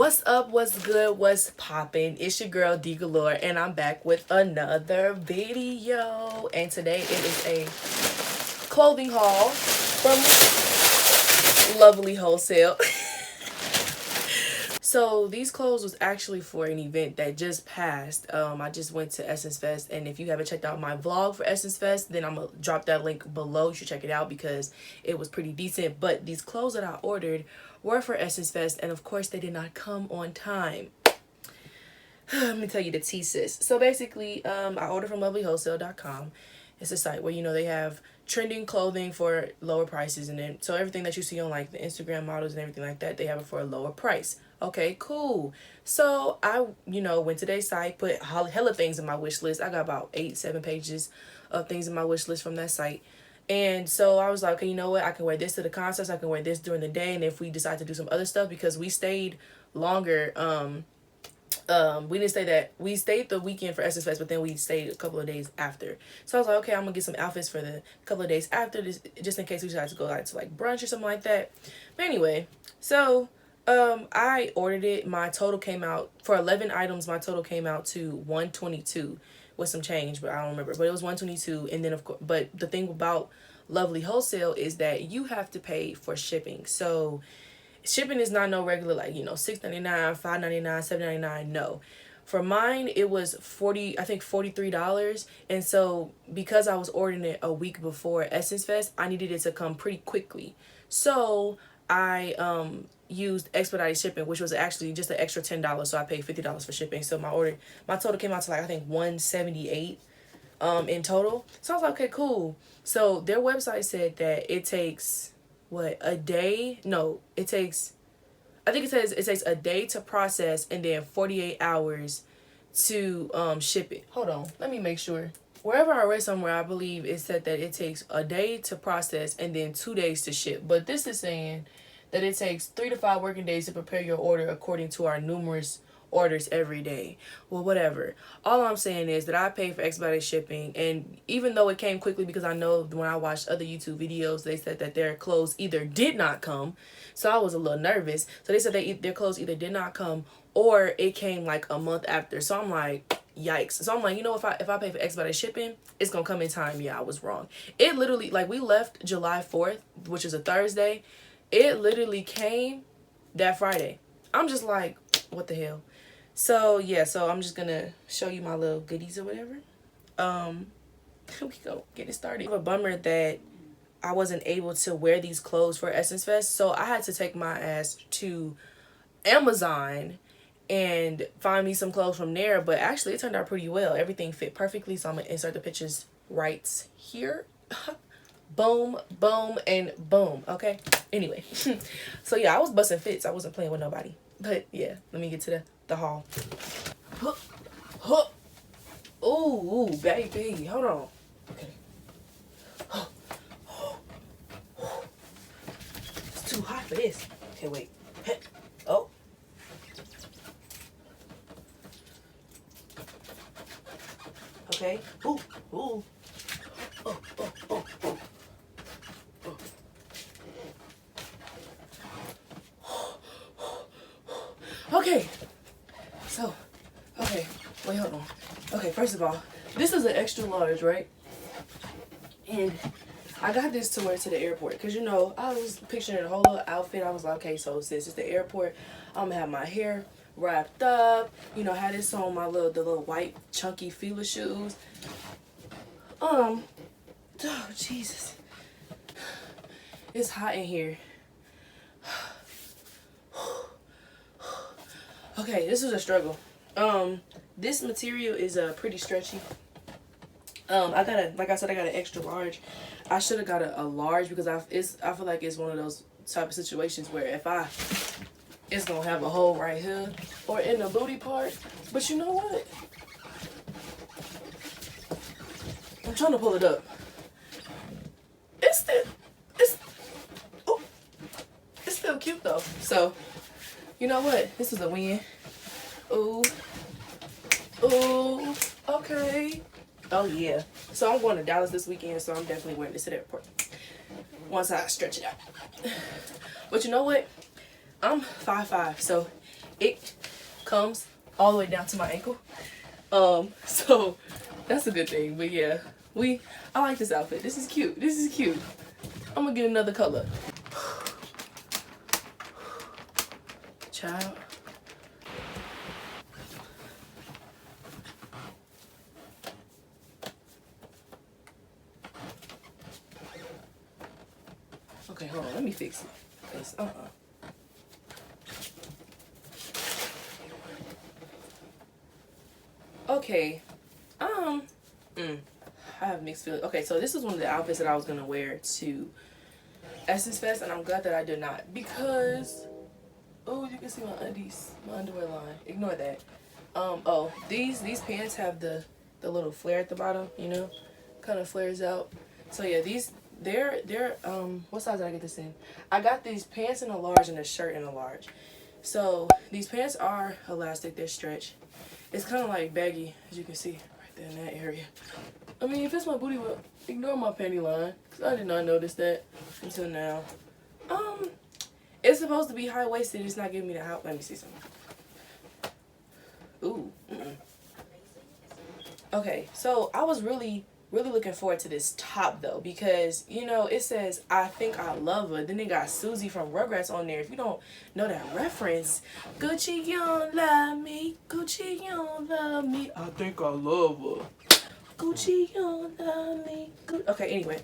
What's up, what's good, what's poppin'? It's your girl D Galore, and I'm back with another video. And today it is a clothing haul from Lovelywholesale. So these clothes was actually for an event that just passed. I just went to Essence Fest, and if you haven't checked out my vlog for Essence Fest, then I'm gonna drop that link below. You should check it out because it was pretty decent. But these clothes that I ordered were for Essence Fest, and of course they did not come on time. Let me tell you the tea, sis. So basically, I ordered from LovelyWholesale.com. It's a site where, you know, they have trending clothing for lower prices, and then so everything that you see on like the Instagram models and everything like that, they have it for a lower price. Okay, cool. So I, went to their site, put hella things in my wish list. I got about 8-7 pages of things in my wish list from that site. And so I was like, okay, you know what? I can wear this to the concerts. I can wear this during the day. And if we decide to do some other stuff, because we stayed longer, we stayed the weekend for Essence Fest, but then we stayed a couple of days after. So I was like, okay, I'm gonna get some outfits for the couple of days after this, just in case we decide to go out to like brunch or something like that. But anyway, so I ordered it. My total came out for 11 items. My total came out to $122 with some change, but I don't remember. But it was $122, and then of course, but the thing about Lovely Wholesale is that you have to pay for shipping. So shipping is not no regular, like, $6.99, $5.99, $7.99. No. For mine, it was $43. And so because I was ordering it a week before Essence Fest, I needed it to come pretty quickly. So I used expedited shipping, which was actually just an extra $10. So I paid $50 for shipping. So my total came out to like, I think $178 in total. So I was like, okay, cool. So their website said that it takes a day? No, it takes, I think it says it takes a day to process and then 48 hours to ship it. Hold on, let me make sure. Wherever I read somewhere, I believe it said that it takes a day to process and then 2 days to ship. But this is saying that it takes 3 to 5 working days to prepare your order according to our numerous orders every day. Well, whatever. All I'm saying is that I paid for expedited shipping, and even though it came quickly, because I know when I watched other YouTube videos, they said that their clothes either did not come, so I was a little nervous. So they said their clothes either did not come or it came like a month after. So I'm like, yikes. So I'm like, if I pay for expedited shipping, it's gonna come in time. Yeah, I was wrong. It literally, like, we left July 4th, which is a Thursday. It literally came that Friday. I'm just like, what the hell? So yeah, so I'm just gonna show you my little goodies or whatever. We go get it started. A bummer that I wasn't able to wear these clothes for Essence Fest, so I had to take my ass to Amazon and find me some clothes from there. But actually, it turned out pretty well. Everything fit perfectly, so I'm gonna insert the pictures right here. Boom, boom, and boom. Okay. Anyway, so yeah, I was busting fits. I wasn't playing with nobody. But yeah, let me get to the haul. Ooh, baby, hold on. Okay. It's too hot for this. Okay, wait. Oh. Okay. Ooh. Oh. Okay, so, wait, hold on. Okay, first of all, this is an extra large, right? And I got this to wear to the airport because, I was picturing the whole little outfit. I was like, okay, so since it's the airport, I'm gonna have my hair wrapped up, have this on the little white chunky Fila shoes. Oh, Jesus. It's hot in here. Okay, this is a struggle. This material is pretty stretchy. I got an extra large. I should have got a large because I feel like it's one of those type of situations where it's gonna have a hole right here or in the booty part. But you know what? I'm trying to pull it up. It's still cute though. So, you know what? This is a win. Ooh, okay. Oh yeah. So I'm going to Dallas this weekend, so I'm definitely wearing this to the airport once I stretch it out. But you know what? I'm 5'5", so it comes all the way down to my ankle. So that's a good thing. But yeah, I like this outfit. This is cute. This is cute. I'm gonna get another color. Child. Okay, hold on. Let me fix it. It's, Okay. I have mixed feelings. Okay, so this is one of the outfits that I was gonna wear to Essence Fest, and I'm glad that I did not, because oh, you can see my undies, my underwear line. Ignore that. Oh, these pants have the little flare at the bottom, you know, kind of flares out. So yeah, they're what size did I get this in? I got these pants in a large and a shirt in a large. So these pants are elastic, they're stretch. It's kind of like baggy, as you can see right there in that area. I mean, if it's my booty, well, ignore my panty line, because I did not notice that until now. It's supposed to be high-waisted. It's not giving me the high. Let me see something. Ooh. Okay, so I was really looking forward to this top, though, because, you know, it says, I think I love her. Then they got Susie from Rugrats on there. If you don't know that reference, Gucci, you don't love me. Gucci, you don't love me. I think I love her. Gucci, you don't love me. Okay, anyway,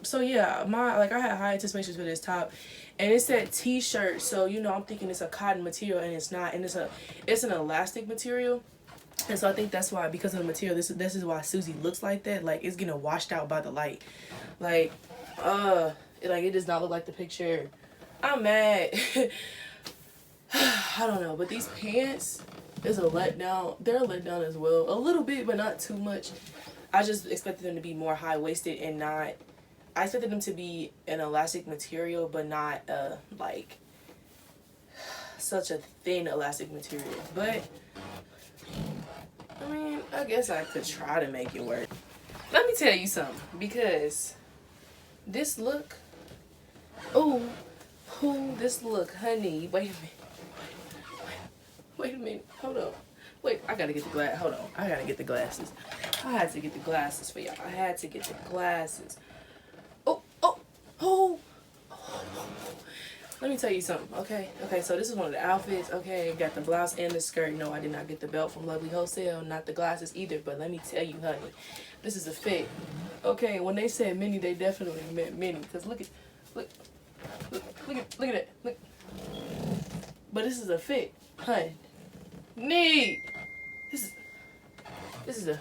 so yeah, I had high anticipations for this top, and it said t-shirt, so you know, I'm thinking it's a cotton material, and it's not, and it's an elastic material, and so I think that's why, because of the material, this is why Susie looks like that. Like, it's getting washed out by the light, like it does not look like the picture. I'm mad. I don't know, but these pants is a letdown. They're a letdown as well, a little bit, but not too much. I just expected them to be more high-waisted and not. I expected them to be an elastic material, but not like such a thin elastic material. But I mean, I guess I could try to make it work. Let me tell you something, because this look. This look, honey. Wait a minute. Wait a minute. Hold on. Wait, I gotta get the glass. Hold on. I gotta get the glasses. I had to get the glasses for y'all. I had to get the glasses. Oh. Let me tell you something, okay? Okay, so this is one of the outfits. Okay, got the blouse and the skirt. No, I did not get the belt from Lovelywholesale, not the glasses either. But let me tell you, honey, this is a fit. Okay, when they said mini, they definitely meant mini. Cause look at it. Look. But this is a fit, honey. Neat. This is a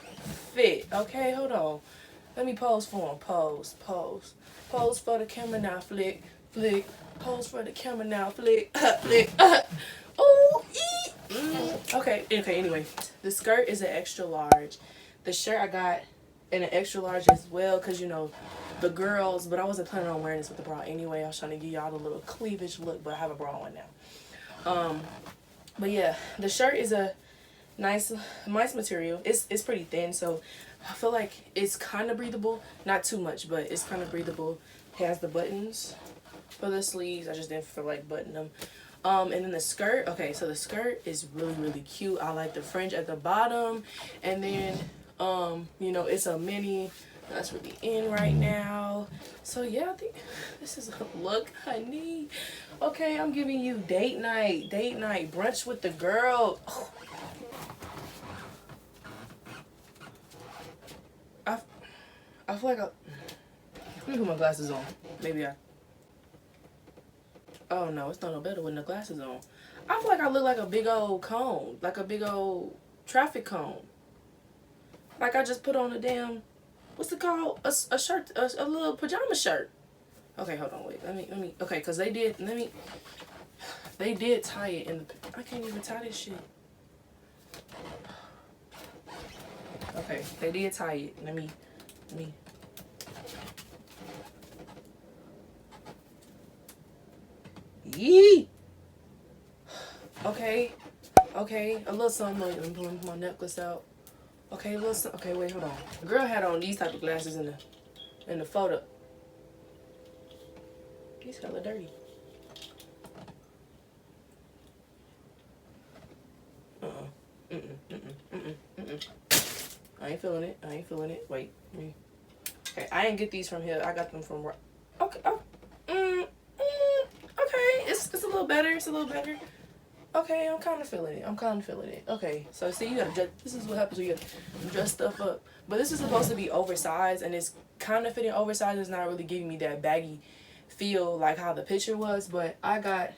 fit. Okay, hold on. Let me pose for him. Pose for the camera now. Flick. Pose for the camera now. Flick. Oh, Okay. Anyway, the skirt is an extra large. The shirt I got in an extra large as well, cause you know the girls. But I wasn't planning on wearing this with the bra anyway. I was trying to give y'all the little cleavage look, but I have a bra on now. But yeah, the shirt is a nice material. It's pretty thin, so I feel like it's kind of breathable. Not too much, but it's kind of breathable. It has the buttons for the sleeves. I just didn't feel like buttoning them. And then the skirt. Okay, so the skirt is really cute. I like the fringe at the bottom, and then you know, it's a mini. That's really in right now. So yeah, I think this is a look, honey. Okay, I'm giving you date night, brunch with the girl. Oh. I feel like let me put my glasses on. Maybe oh no, it's not no better with the glasses on. I feel like I look like a big old cone, like a big old traffic cone. Like I just put on a damn, what's it called? A shirt, a little pajama shirt. Okay, hold on, wait. Let me. Okay, cause they did. They did tie it in the. I can't even tie this shit. Okay, they did tie it. Let me. Yee. Okay. A little something. Let me pull my necklace out. Okay, a little. Okay, wait, hold on. The girl had on these type of glasses in the photo. These hella dirty. ain't feeling it. I ain't feeling it. Wait. Okay, I didn't get these from here. I got them from... Okay. Oh. Okay. It's a little better. It's a little better. Okay, I'm kind of feeling it. I'm kind of feeling it. Okay, so see, you gotta dress. This is what happens when you dress stuff up. But this is supposed to be oversized, and it's kind of fitting oversized. It's not really giving me that baggy feel like how the picture was. But I got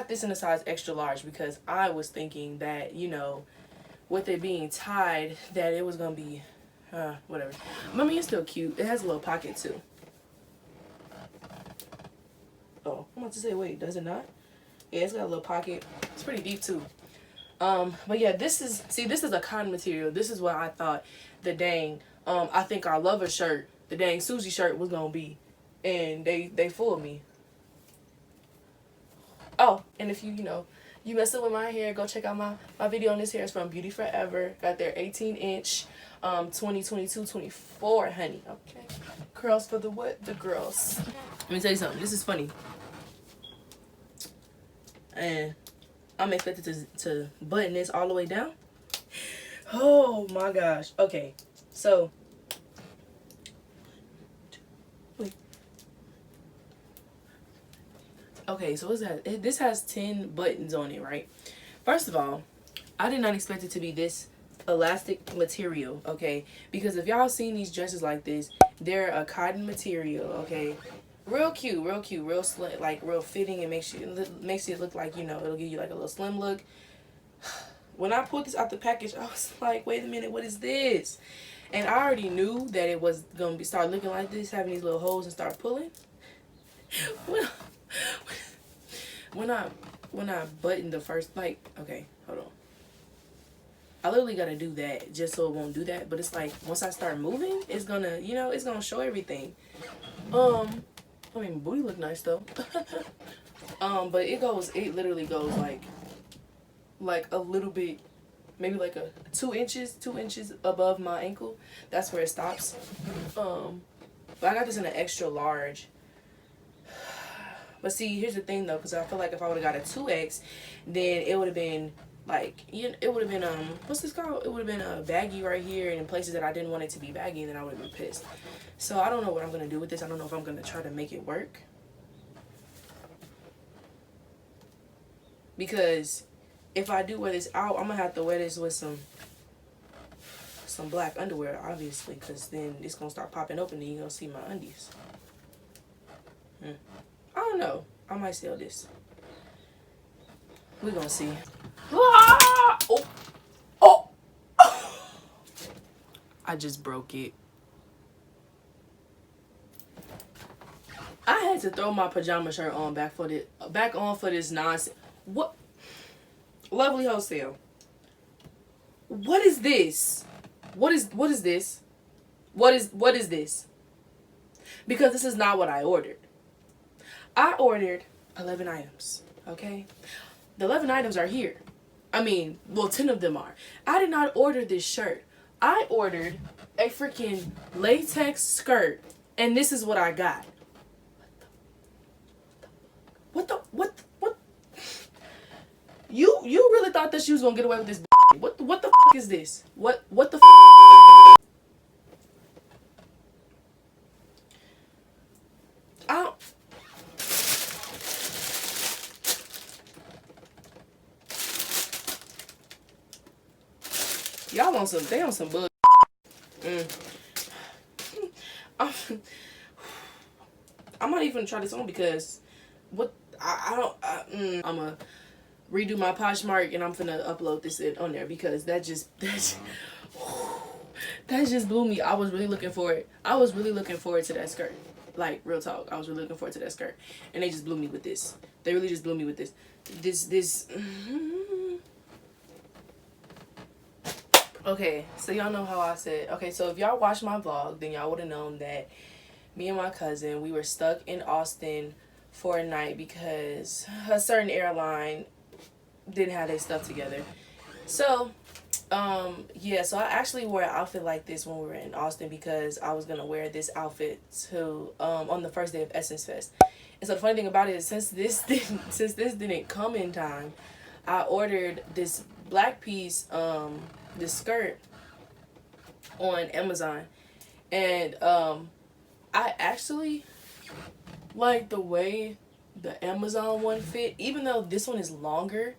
this in a size extra large because I was thinking that, you know, with it being tied, that it was gonna be whatever. I mean, it's still cute. It has a little pocket too. Oh, I'm about to say, wait, does it not? Yeah, it's got a little pocket. It's pretty deep too. But yeah, this is a cotton material. This is what I thought the dang I think our lover shirt, the dang Susie shirt was gonna be, and they fooled me. Oh, and if you messing with my hair, go check out my video on this hair. It's from Beauty Forever. Got their 18-inch 2022 24, honey. Okay, curls for the what? The girls. Let me tell you something. This is funny. And I'm expected to button this all the way down. Oh my gosh. Okay, so okay, so what's that? This has 10 buttons on it, right? First of all, I did not expect it to be this elastic material, okay? Because if y'all seen these dresses like this, they're a cotton material, okay? Real cute, real slim, like real fitting, and makes it look like, you know, it'll give you like a little slim look. When I pulled this out the package, I was like, wait a minute, what is this? And I already knew that it was gonna start looking like this, having these little holes and start pulling. When I buttoned the first, like, okay, hold on. I literally gotta do that just so it won't do that. But it's like once I start moving, it's gonna, you know, it's gonna show everything. I mean, booty look nice though. But it literally goes like a little bit, maybe like a 2 inches above my ankle. That's where it stops. But I got this in an extra large. But see, here's the thing though, because I feel like if I would have got a 2X, then it would have been like, you know, it would have been what's this called? It would have been baggy right here, and in places that I didn't want it to be baggy, and then I would have been pissed. So I don't know what I'm gonna do with this. I don't know if I'm gonna try to make it work, because if I do wear this out, I'm gonna have to wear this with some black underwear, obviously, because then it's gonna start popping open and you're gonna see my undies. I don't know. I might sell this. We're gonna see. Ah! Oh! I just broke it. I had to throw my pajama shirt on back on for this nonsense. What? Lovely Wholesale. What is this? What is this? What is this? Because this is not what I ordered. I ordered 11 items, okay? The 11 items are here. I mean, well, 10 of them are. I did not order this shirt. I ordered a freaking latex skirt, and this is what I got. What? You really thought that she was gonna get away with this? What the fuck is this? What the f? I don't. Y'all on some, they on some bug. I'm not even gonna try this on because what I'm gonna redo my Poshmark and I'm finna upload this on there because that just blew me. I was really looking for it. I was really looking forward to that skirt. Like, real talk. I was really looking forward to that skirt. And they just blew me with this. They really just blew me with this. This. Okay, so y'all know how I said. Okay, so if y'all watched my vlog, then y'all would have known that me and my cousin, we were stuck in Austin for a night because a certain airline didn't have their stuff together. So, yeah, so I actually wore an outfit like this when we were in Austin because I was gonna wear this outfit to on the first day of Essence Fest. And so the funny thing about it is since this didn't come in time, I ordered this black piece, this skirt on Amazon, and I actually like the way the Amazon one fit, even though this one is longer,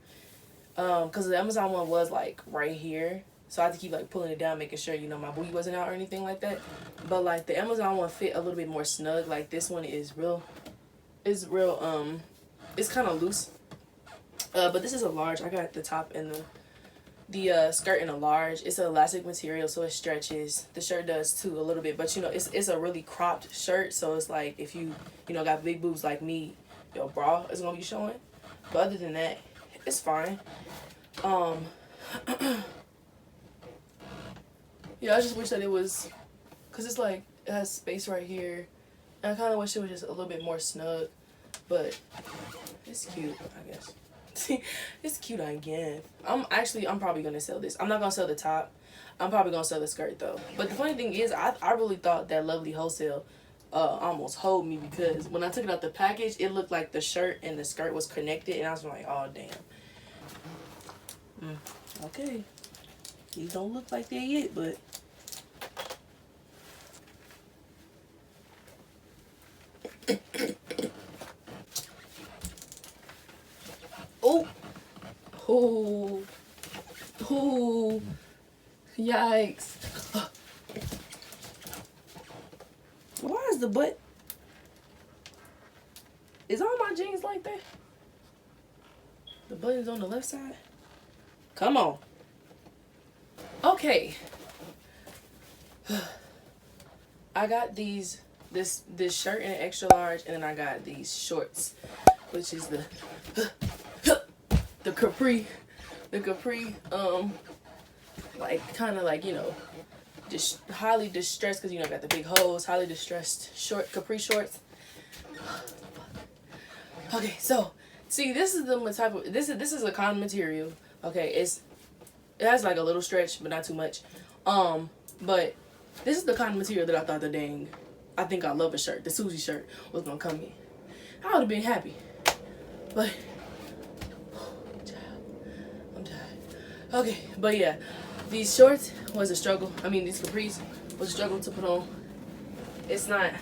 because the Amazon one was like right here, so I had to keep like pulling it down, making sure, you know, my booty wasn't out or anything like that. But like the Amazon one fit a little bit more snug. Like this one is real, it's kind of loose. But this is a large. I got the top and the skirt in a large. It's an elastic material, so it stretches. The shirt does too a little bit, but you know, it's a really cropped shirt, so it's like if you know, got big boobs like me, your bra is gonna be showing. But other than that, it's fine. Yeah, I just wish that it was, cause it's like it has space right here, and I kind of wish it was just a little bit more snug. But it's cute, I guess. It's cute, I guess. I'm probably gonna sell this. I'm not gonna sell the top. I'm probably gonna sell the skirt though. But the funny thing is, I really thought that Lovely Wholesale almost hold me, because when I took it out the package, it looked like the shirt and the skirt was connected, and I was like, oh damn. Okay, these don't look like they yet, but oh, yikes. Why is the butt? Is all my jeans like that? The button's on the left side? Come on. Okay. I got this shirt in an extra large, and then I got these shorts, which is the capri, like kind of like, you know, just highly distressed, because you know, I got the big holes, highly distressed capri shorts. Okay, so see, this is the type of this is a cotton material. Okay, it has like a little stretch, but not too much. But this is the kind of material that I thought I think I love a shirt, the Susie shirt, was gonna come in. I would have been happy, but I'm tired. Okay, but yeah, these shorts was a struggle. I mean, these capris was a struggle to put on. It's like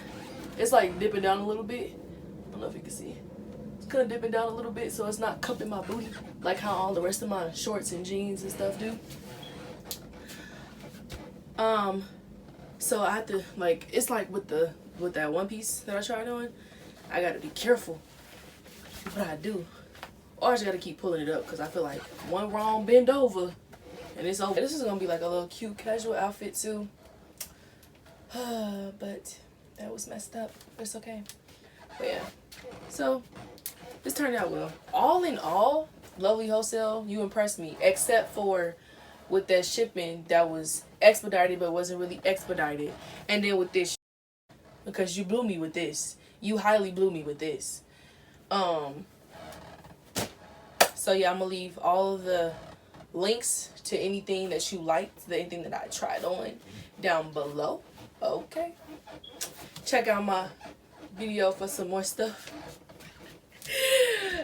dipping down a little bit. I don't know if you can see. It's kind of dipping down a little bit, so it's not cupping my booty like how all the rest of my shorts and jeans and stuff do. So I have to, like, it's like with that one piece that I tried on, I gotta be careful what I do, or I just gotta keep pulling it up, because I feel like one wrong bend over and it's over. This is gonna be like a little cute casual outfit too, but that was messed up. It's okay. But yeah, so this turned out well. All in all, Lovely Wholesale, you impressed me, except for with that shipping that was expedited but wasn't really expedited, and then with this, because you blew me with this. You highly blew me with this. So yeah, I'm gonna leave all of the links to anything that you liked, anything that I tried on, down below. Okay, check out my video for some more stuff.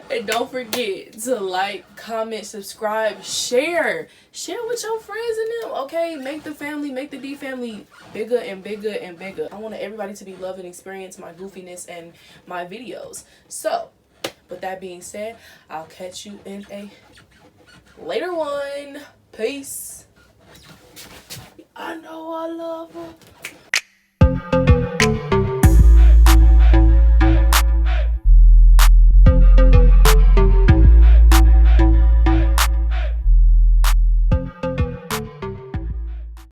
And don't forget to like, comment, subscribe, share with your friends and them. Okay, make the family, make the D family bigger and bigger and bigger. I want everybody to be love and experience my goofiness and my videos. So with that being said, I'll catch you in a later one. Peace. I know I love her.